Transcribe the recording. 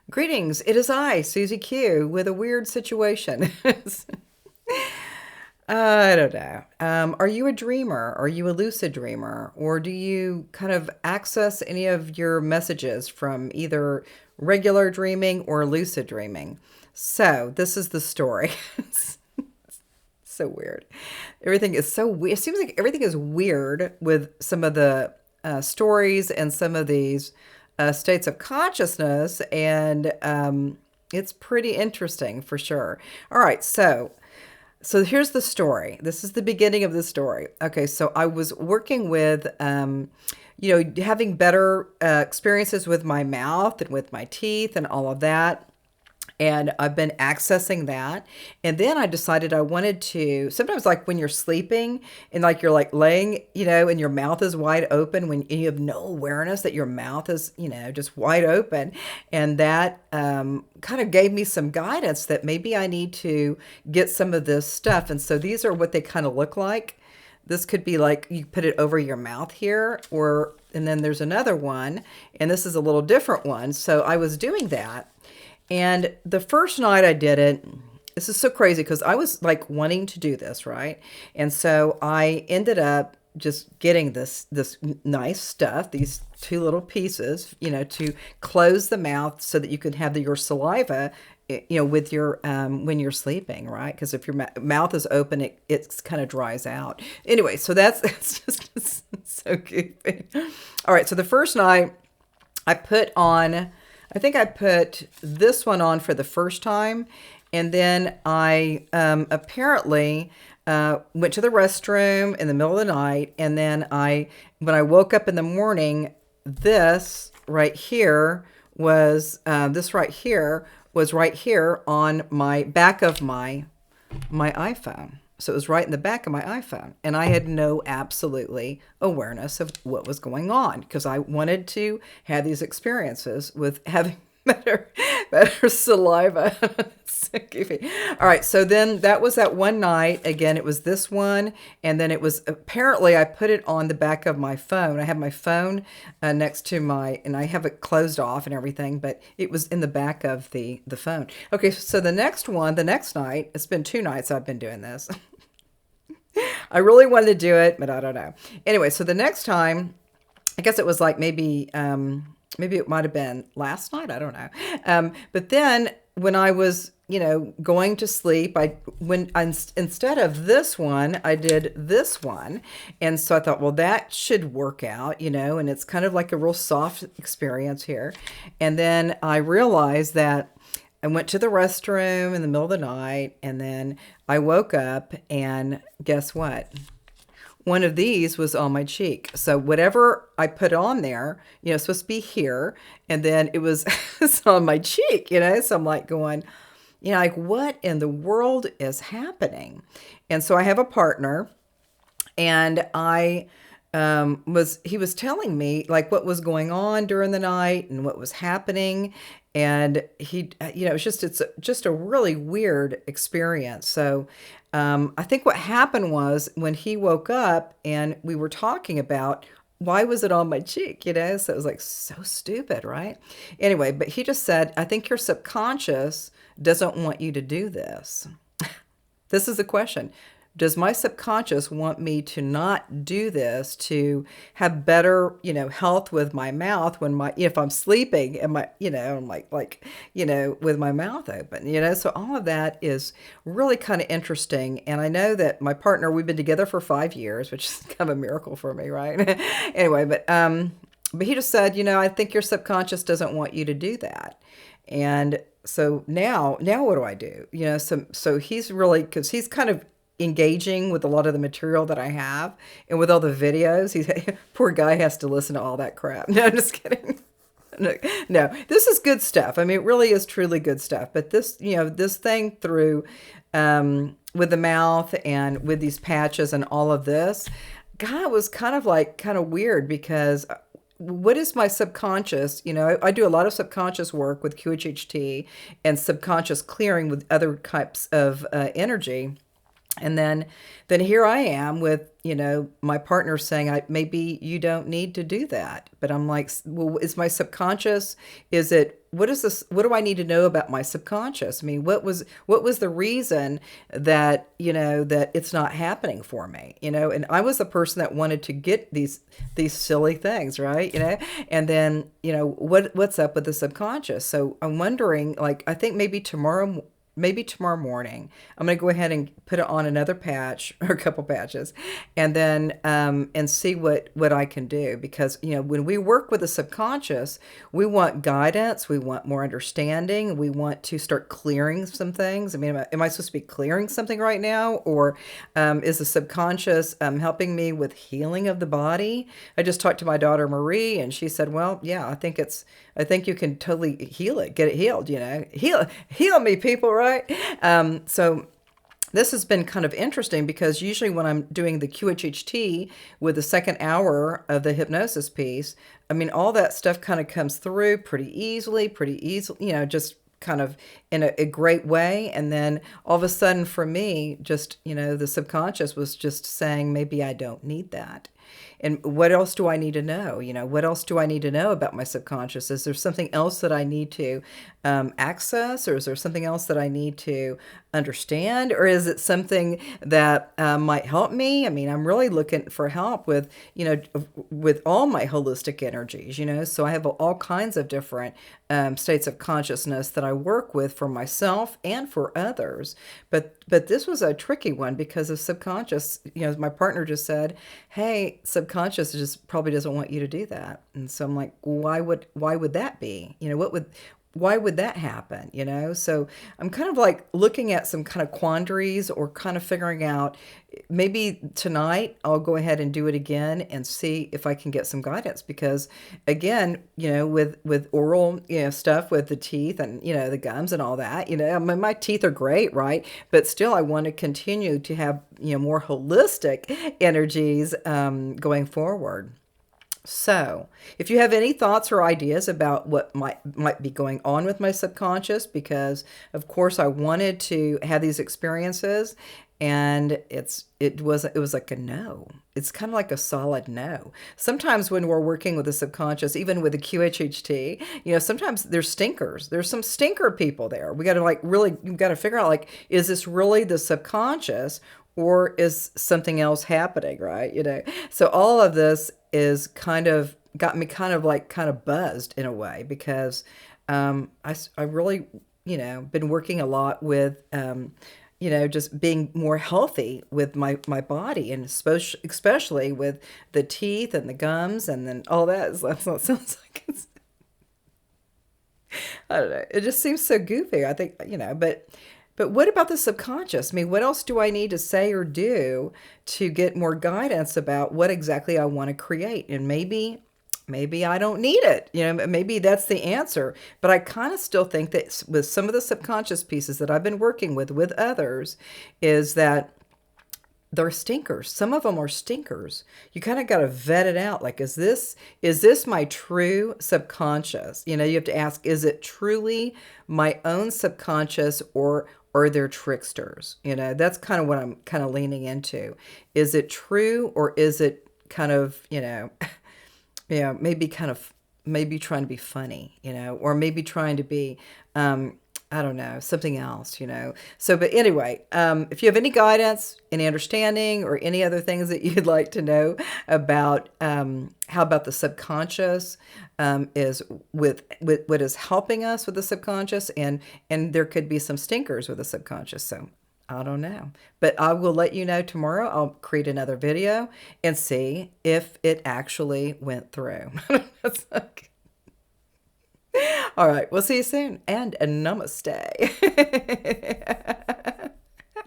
Greetings, it is I, Susie Q, with a weird situation. I don't know. Are you a dreamer? Are you a lucid dreamer? Or do you kind of access any of your messages from either regular dreaming or lucid dreaming? So, this is the story. So weird. Everything is so weird. It seems like everything is weird with some of the stories and some of these states of consciousness, and it's pretty interesting for sure. All right, so here's the story. This is the beginning of the story. Okay, so I was working with, having better experiences with my mouth and with my teeth and all of that, and I've been accessing that. And then I decided I wanted to, sometimes like when you're sleeping and like you're like laying, and your mouth is wide open when you have no awareness that your mouth is, just wide open. And that kind of gave me some guidance that maybe I need to get some of this stuff. And so these are what they kind of look like. This could be like you put it over your mouth here, and then there's another one, and this is a little different one. So I was doing that. And the first night I did it, this is so crazy because I was like wanting to do this, right? And so I ended up just getting this nice stuff, these two little pieces, to close the mouth so that you could have your saliva, with your when you're sleeping, right? Because if your mouth is open, it kind of dries out. Anyway, so that's just it's so goofy. All right, so the first night I put on. I think I put this one on for the first time, and then I apparently went to the restroom in the middle of the night, and then when I woke up in the morning, this right here was right here on my back of my iPhone. So it was right in the back of my iPhone. And I had no absolutely awareness of what was going on because I wanted to have these experiences with having better saliva. So goofy. All right. So then that was that one night. Again, it was this one. And then it was apparently I put it on the back of my phone. I have my phone next to and I have it closed off and everything, but it was in the back of the phone. Okay. So the next night, it's been 2 nights I've been doing this. I really wanted to do it, but I don't know. Anyway, so the next time, I guess it was like maybe it might have been last night. I don't know. But then when I was, going to sleep, instead of this one, I did this one. And so I thought, well, that should work out, and it's kind of like a real soft experience here. And then I realized that I went to the restroom in the middle of the night, and then I woke up, and guess what? One of these was on my cheek. So whatever I put on there, it's supposed to be here, and then it was it's on my cheek, So I'm like going, like what in the world is happening? And so I have a partner, and he was telling me like what was going on during the night and what was happening. And it's just a really weird experience. So I think what happened was when he woke up and we were talking about why was it on my cheek, So it was like so stupid, right? Anyway, but he just said, I think your subconscious doesn't want you to do this. This is the question. Does my subconscious want me to not do this to have better, health with my mouth if I'm sleeping and I'm like, with my mouth open, So all of that is really kind of interesting. And I know that my partner, we've been together for 5 years, which is kind of a miracle for me, right? Anyway, but he just said, I think your subconscious doesn't want you to do that. And so now what do I do? So he's really, because he's kind of engaging with a lot of the material that I have and with all the videos. Poor guy has to listen to all that crap. No, I'm just kidding. No, this is good stuff. I mean, it really is truly good stuff. But this, this thing through with the mouth and with these patches and all of this, God, it was kind of weird because what is my subconscious? I do a lot of subconscious work with QHHT and subconscious clearing with other types of energy. And then here I am with, my partner saying, maybe you don't need to do that. But I'm like, well, is my subconscious, what is this? What do I need to know about my subconscious? I mean, what was the reason that, that it's not happening for me, and I was the person that wanted to get these silly things, right? And then, what's up with the subconscious? So I'm wondering, like, I think maybe tomorrow morning, I'm going to go ahead and put it on another patch or a couple patches, and then and see what I can do. Because when we work with the subconscious, we want guidance, we want more understanding, we want to start clearing some things. I mean, am I supposed to be clearing something right now, or is the subconscious helping me with healing of the body? I just talked to my daughter Marie, and she said, "Well, yeah, I think you can totally heal it, get it healed. Heal me, people, right?" So this has been kind of interesting, because usually when I'm doing the QHHT with the second hour of the hypnosis piece, I mean, all that stuff kind of comes through pretty easily, just kind of in a great way. And then all of a sudden for me, just, the subconscious was just saying, maybe I don't need that. And what else do I need to know? What else do I need to know about my subconscious? Is there something else that I need to access, or is there something else that I need to understand, or is it something that might help me? I mean, I'm really looking for help with all my holistic energies. So I have all kinds of different states of consciousness that I work with for myself and for others. But this was a tricky one, because of subconscious. My partner just said, "Hey, subconscious just probably doesn't want you to do that." And so I'm like, why would that be? Why would that happen? So I'm kind of like looking at some kind of quandaries, or kind of figuring out, maybe tonight I'll go ahead and do it again and see if I can get some guidance. Because again, with oral, stuff with the teeth and, the gums and all that, my teeth are great, right? But still, I want to continue to have, more holistic energies going forward. So, if you have any thoughts or ideas about what might be going on with my subconscious, because of course I wanted to have these experiences, and it was like a no. It's kind of like a solid no. Sometimes when we're working with the subconscious, even with the QHHT, sometimes there's stinkers. There's some stinker people there. We got to we got to figure out, like, is this really the subconscious, or is something else happening, right? So all of this is kind of got me kind of buzzed in a way, because I really, been working a lot with, just being more healthy with my body, and especially with the teeth and the gums, and then all that. That's what it sounds like. I don't know. It just seems so goofy. I think, but what about the subconscious? I mean, what else do I need to say or do to get more guidance about what exactly I want to create? And maybe I don't need it. Maybe that's the answer. But I kind of still think that with some of the subconscious pieces that I've been working with others, is that they're stinkers. Some of them are stinkers. You kind of got to vet it out. Like, is this my true subconscious? You have to ask, is it truly my own subconscious, or are there tricksters? That's kind of what I'm kind of leaning into. Is it true, or is it kind of, maybe trying to be funny, or maybe trying to be, I don't know, something else. So, but anyway, if you have any guidance, any understanding, or any other things that you'd like to know about, how about the subconscious, is with what is helping us with the subconscious, and there could be some stinkers with the subconscious. So I don't know, but I will let you know tomorrow. I'll create another video and see if it actually went through. That's okay. All right, we'll see you soon, and namaste.